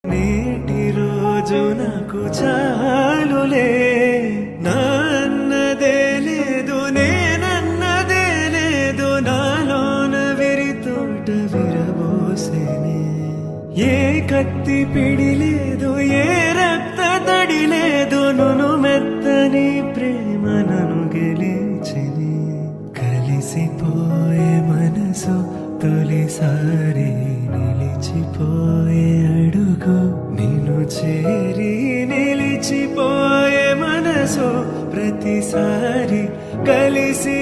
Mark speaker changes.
Speaker 1: నేటి రోజు నాకు చాలులే, నాన్నదే లేదు నేనన్నదే లేదు, నాలోన విరితోట విరబోసేనే. ఏ కత్తి పిడి లేదు, ఏ రక్త తడి లేదు, నును మెత్తని ప్రేమ నన్ను గెలిచిని. కలిసిపోయే మనసు తొలిసారి నిలిచిపోయే అడుగు, నిన్ను చేరి నిలిచిపోయే మనసు ప్రతిసారి కలిసి